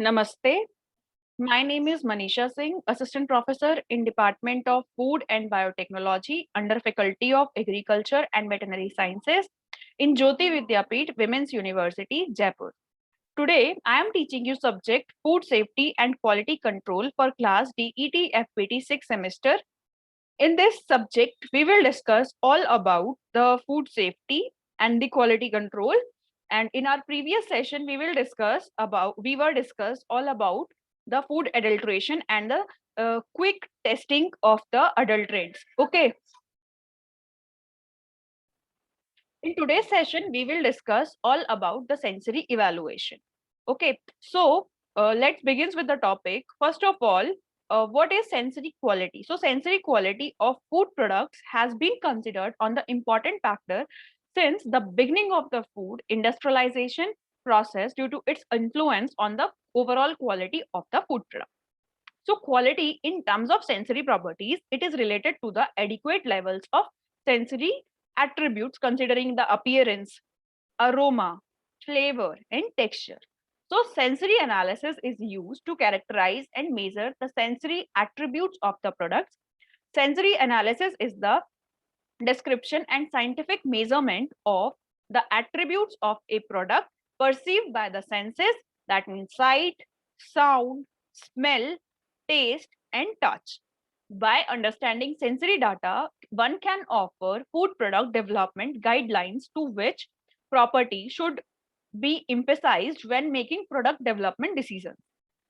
Namaste. My name is Manisha Singh, Assistant Professor in Department of Food and Biotechnology under Faculty of Agriculture and Veterinary Sciences in Jayoti Vidyapeeth Women's University, Jaipur. Today, I am teaching you subject Food Safety and Quality Control for class DET FPT 6th semester. In this subject, we will discuss all about the food safety and the quality control. And in our previous session, we were discussed all about the food adulteration and the quick testing of the adulterants. Okay. In today's session, we will discuss all about the sensory evaluation. Okay. So let's begin with the topic. First of all, what is sensory quality? So sensory quality of food products has been considered on the important factor since the beginning of the food industrialization process due to its influence on the overall quality of the food product. So quality in terms of sensory properties, it is related to the adequate levels of sensory attributes considering the appearance, aroma, flavor, and texture. So sensory analysis is used to characterize and measure the sensory attributes of the products. Sensory analysis is the description and scientific measurement of the attributes of a product perceived by the senses, that means sight, sound, smell, taste, and touch. By understanding sensory data, one can offer food product development guidelines to which property should be emphasized when making product development decisions.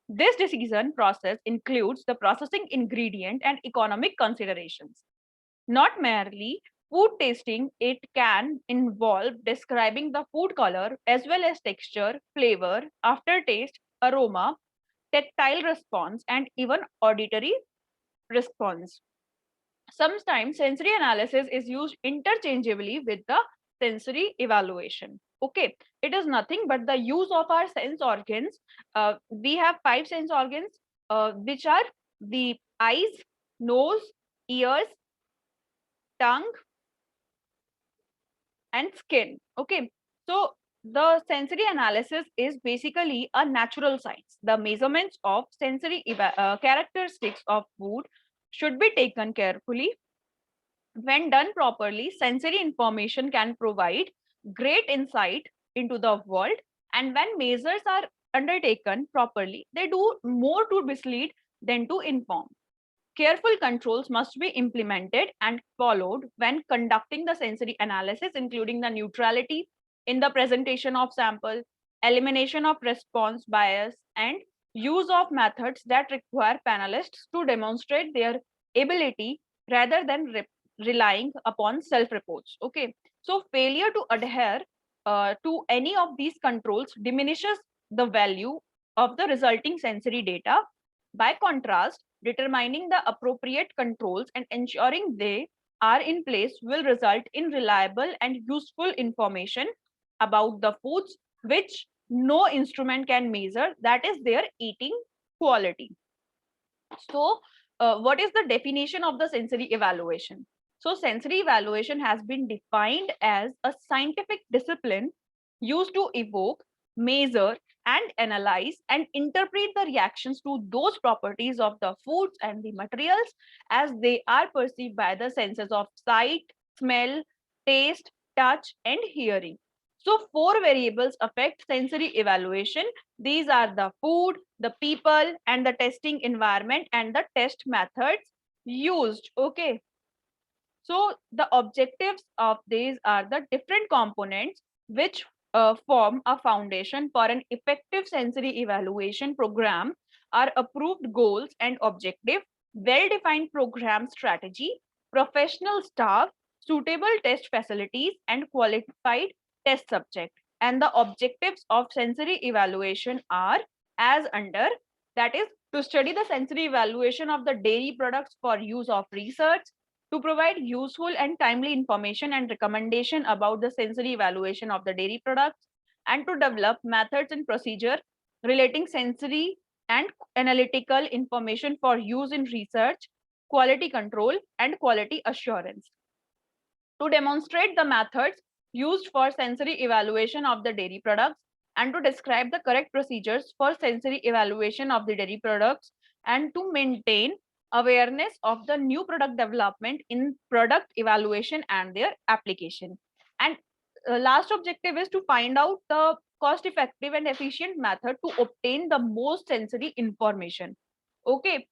This decision process includes the processing ingredient and economic considerations. Not merely food tasting, it can involve describing the food color as well as texture, flavor, aftertaste, aroma, tactile response, and even auditory response. Sometimes sensory analysis is used interchangeably with the sensory evaluation. Okay, it is nothing but the use of our sense organs. We have five sense organs, which are the eyes, nose, ears, tongue, and skin. Okay, so the sensory analysis is basically a natural science. The measurements of sensory characteristics of food should be taken carefully. When done properly, sensory information can provide great insight into the world, and when measures are undertaken properly, they do more to mislead than to inform. Careful controls must be implemented and followed when conducting the sensory analysis, including the neutrality in the presentation of sample, elimination of response bias, and use of methods that require panelists to demonstrate their ability rather than relying upon self-reports. Okay, so failure to adhere to any of these controls diminishes the value of the resulting sensory data. By contrast, determining the appropriate controls and ensuring they are in place will result in reliable and useful information about the foods which no instrument can measure, that is their eating quality. So, what is the definition of the sensory evaluation? So, sensory evaluation has been defined as a scientific discipline used to evoke, measure, and analyze and interpret the reactions to those properties of the foods and the materials as they are perceived by the senses of sight, smell, taste, touch, and hearing. So, four variables affect sensory evaluation. These are the food, the people, and the testing environment and the test methods used. Okay. So the objectives of these are the different components which form a foundation for an effective sensory evaluation program are approved goals and objective, well-defined program strategy, professional staff, suitable test facilities, and qualified test subject. And the objectives of sensory evaluation are as under, that is to study the sensory evaluation of the dairy products for use of research, to provide useful and timely information and recommendation about the sensory evaluation of the dairy products, and to develop methods and procedure relating sensory and analytical information for use in research, quality control, and quality assurance. To demonstrate the methods used for sensory evaluation of the dairy products and to describe the correct procedures for sensory evaluation of the dairy products, and to maintain awareness of the new product development in product evaluation and their application. And last objective is to find out the cost effective and efficient method to obtain the most sensory information. Okay,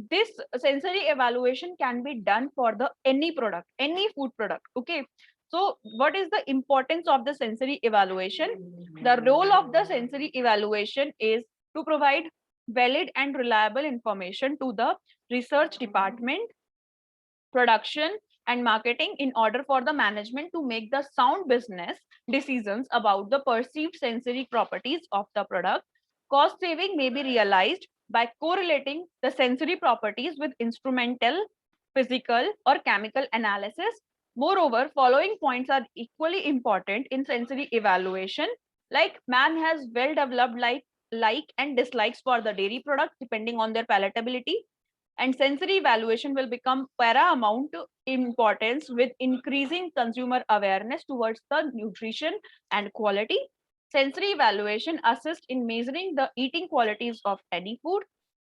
this sensory evaluation can be done for the any product, any food product. Okay, so what is the importance of the sensory evaluation? The role of the sensory evaluation is to provide valid and reliable information to the research department, production, and marketing in order for the management to make the sound business decisions about the perceived sensory properties of the product. Cost saving may be realized by correlating the sensory properties with instrumental, physical, or chemical analysis. Moreover, following points are equally important in sensory evaluation. Like man has well developed like and dislikes for the dairy products depending on their palatability, and sensory evaluation will become paramount importance with increasing consumer awareness towards the nutrition and quality. Sensory evaluation assists in measuring the eating qualities of any food.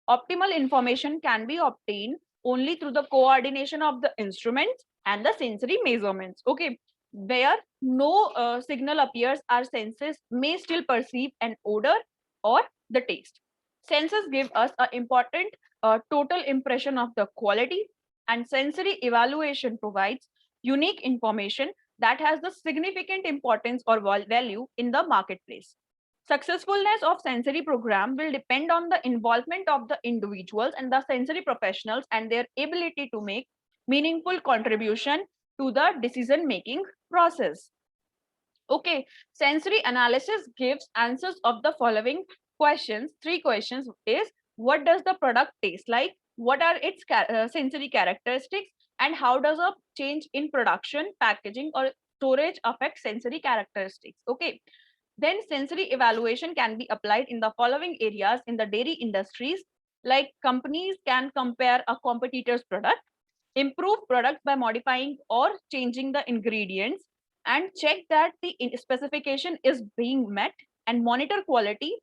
Optimal information can be obtained only through the coordination of the instruments and the sensory measurements. Okay, where no signal appears, our senses may still perceive an odor or the taste. Senses give us an important total impression of the quality, and sensory evaluation provides unique information that has the significant importance or value in the marketplace. Successfulness of sensory program will depend on the involvement of the individuals and the sensory professionals and their ability to make meaningful contribution to the decision making process. Okay, sensory analysis gives answers of the following questions. Three questions is: what does the product taste like? What are its sensory characteristics? And how does a change in production, packaging, or storage affect sensory characteristics? Okay, then sensory evaluation can be applied in the following areas in the dairy industries. Like companies can compare a competitor's product, improve product by modifying or changing the ingredients, and check that the specification is being met, and monitor quality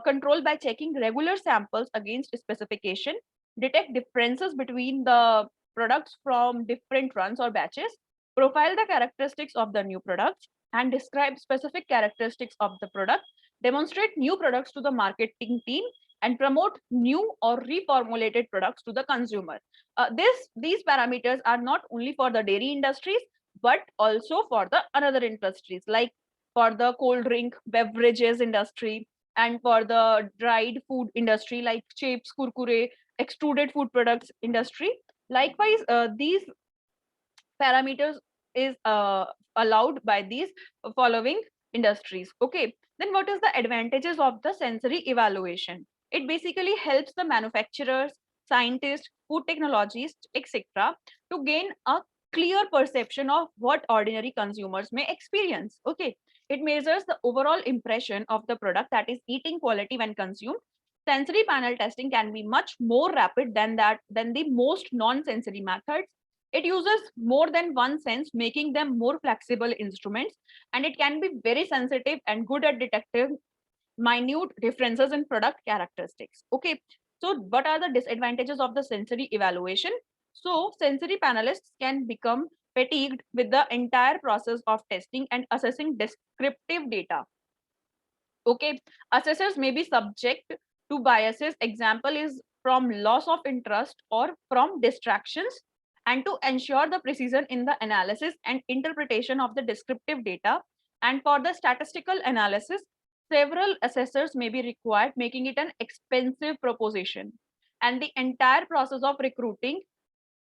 control by checking regular samples against specification, detect differences between the products from different runs or batches, profile the characteristics of the new products, and describe specific characteristics of the product, demonstrate new products to the marketing team, and promote new or reformulated products to the consumer. These parameters are not only for the dairy industries, but also for the another industries, like for the cold drink beverages industry, and for the dried food industry like chips, kurkure, extruded food products industry. Likewise, these parameters is allowed by these following industries. Okay, then what is the advantages of the sensory evaluation? It basically helps the manufacturers, scientists, food technologists, etc., to gain a clear perception of what ordinary consumers may experience. Okay, it measures the overall impression of the product, that is eating quality when consumed. Sensory panel testing can be much more rapid than the most non-sensory methods. It uses more than one sense, making them more flexible instruments, and it can be very sensitive and good at detecting minute differences in product characteristics. Okay, so what are the disadvantages of the sensory evaluation? So sensory panelists can become fatigued with the entire process of testing and assessing descriptive data. Okay, assessors may be subject to biases. Example is from loss of interest or from distractions. And to ensure the precision in the analysis and interpretation of the descriptive data, and for the statistical analysis, several assessors may be required, making it an expensive proposition. And the entire process of recruiting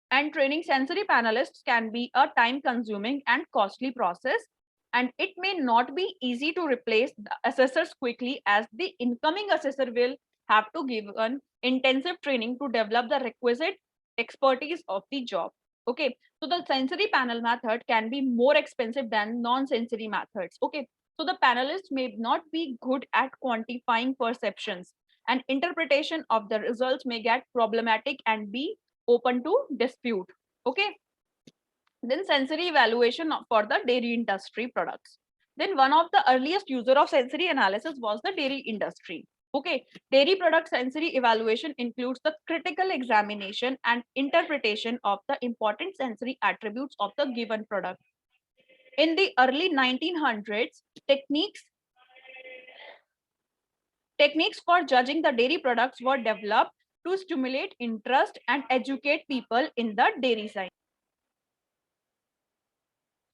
and training sensory panelists can be a time consuming and costly process, and it may not be easy to replace the assessors quickly, as the incoming assessor will have to give an intensive training to develop the requisite expertise of the job. Okay, so the sensory panel method can be more expensive than non-sensory methods. Okay, so the panelists may not be good at quantifying perceptions, and interpretation of the results may get problematic and be open to dispute. Okay, then sensory evaluation for the dairy industry products. Then one of the earliest user of sensory analysis was the dairy industry. Okay, dairy product sensory evaluation includes the critical examination and interpretation of the important sensory attributes of the given product. In the early 1900s, techniques for judging the dairy products were developed to stimulate interest and educate people in the dairy science.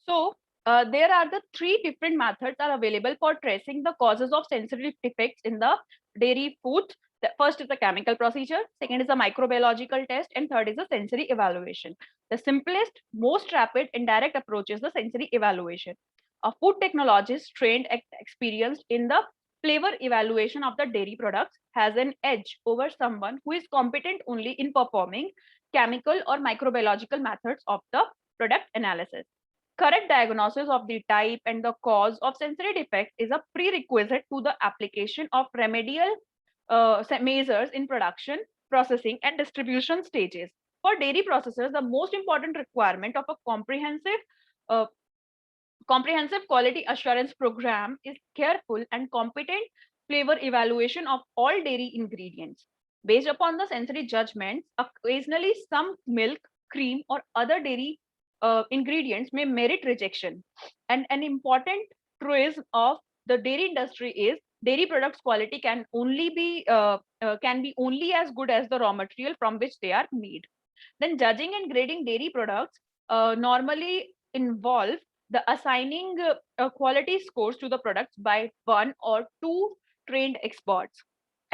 So, there are the three different methods are available for tracing the causes of sensory defects in the dairy food. The first is the chemical procedure, second is the microbiological test, and third is the sensory evaluation. The simplest, most rapid, and direct approach is the sensory evaluation. A food technologist trained and experienced in the flavor evaluation of the dairy products has an edge over someone who is competent only in performing chemical or microbiological methods of the product analysis. Correct diagnosis of the type and the cause of sensory defect is a prerequisite to the application of remedial measures in production, processing, and distribution stages. For dairy processors, the most important requirement of a uh, comprehensive quality assurance program is careful and competent flavor evaluation of all dairy ingredients. Based upon the sensory judgments, occasionally some milk, cream, or other dairy ingredients may merit rejection. And an important truism of the dairy industry is dairy products quality can be only as good as the raw material from which they are made. Then judging and grading dairy products normally involve the assigning quality scores to the products by one or two trained experts.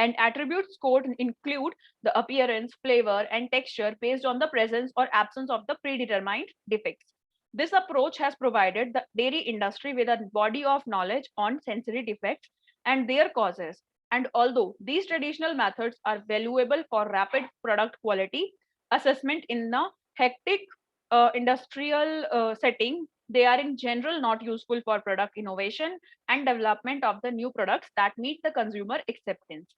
And attributes scored include the appearance, flavor, and texture based on the presence or absence of the predetermined defects. This approach has provided the dairy industry with a body of knowledge on sensory defects and their causes. And although these traditional methods are valuable for rapid product quality assessment in a hectic industrial setting, they are in general not useful for product innovation and development of the new products that meet the consumer acceptance.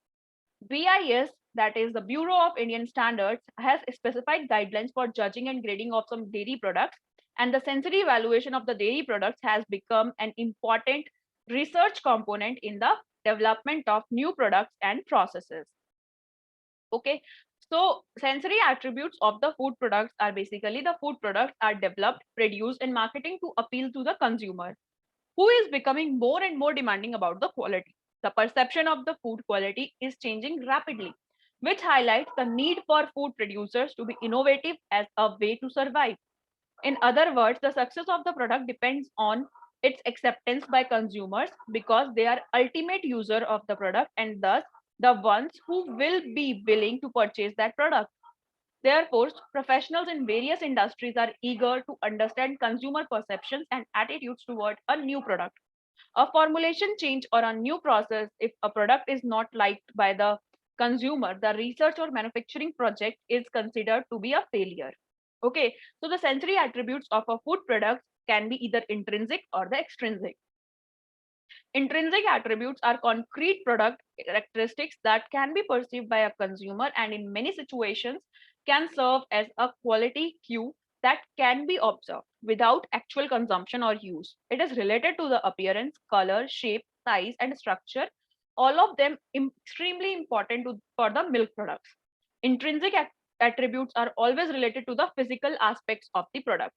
BIS, that is the Bureau of Indian Standards, has specified guidelines for judging and grading of some dairy products, and the sensory evaluation of the dairy products has become an important research component in the development of new products and processes. Okay, so sensory attributes of the food products are basically the food products are developed, produced, and marketing to appeal to the consumer, who is becoming more and more demanding about the quality. The perception of the food quality is changing rapidly, which highlights the need for food producers to be innovative as a way to survive. In other words, the success of the product depends on its acceptance by consumers because they are ultimate user of the product and thus the ones who will be willing to purchase that product. Therefore, professionals in various industries are eager to understand consumer perceptions and attitudes toward a new product. A formulation change or a new process, if a product is not liked by the consumer, the research or manufacturing project is considered to be a failure. Okay, so the sensory attributes of a food product can be either intrinsic or the extrinsic. Intrinsic attributes are concrete product characteristics that can be perceived by a consumer and in many situations can serve as a quality cue that can be observed without actual consumption or use. It is related to the appearance, color, shape, size, and structure, all of them extremely important for the milk products. Intrinsic attributes are always related to the physical aspects of the product.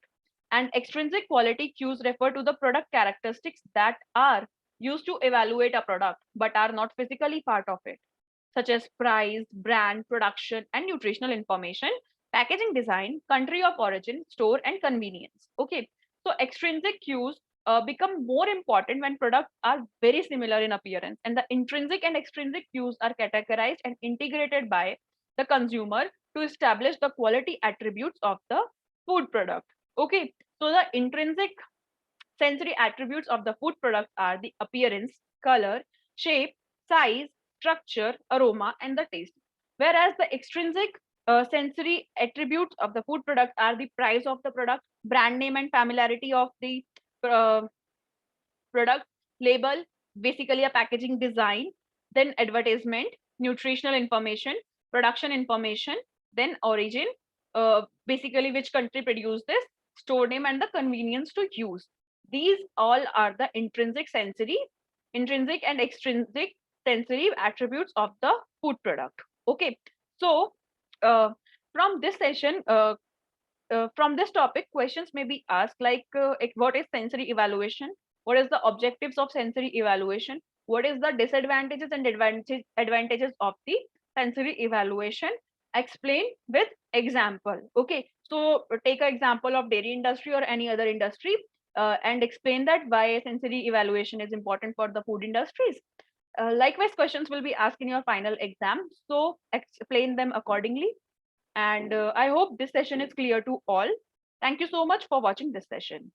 And extrinsic quality cues refer to the product characteristics that are used to evaluate a product but are not physically part of it, such as price, brand, production, and nutritional information, packaging design, country of origin, store, and convenience. Okay, so extrinsic cues become more important when products are very similar in appearance, and the intrinsic and extrinsic cues are categorized and integrated by the consumer to establish the quality attributes of the food product. Okay, so the intrinsic sensory attributes of the food product are the appearance, color, shape, size, structure, aroma, and the taste. Whereas the extrinsic sensory attributes of the food product are the price of the product, brand name and familiarity of the uh, product, label, basically a packaging design, then advertisement, nutritional information, production information, then origin, basically which country produced this, store name, and the convenience to use. These all are the intrinsic and extrinsic sensory attributes of the food product. Okay, so uh, from this session, from this topic, questions may be asked like what is sensory evaluation? What is the objectives of sensory evaluation? What is the disadvantages and advantages of the sensory evaluation? Explain with example. Okay, so take an example of dairy industry or any other industry and explain that why sensory evaluation is important for the food industries. Likewise, questions will be asked in your final exam. So explain them accordingly. And I hope this session is clear to all. Thank you so much for watching this session.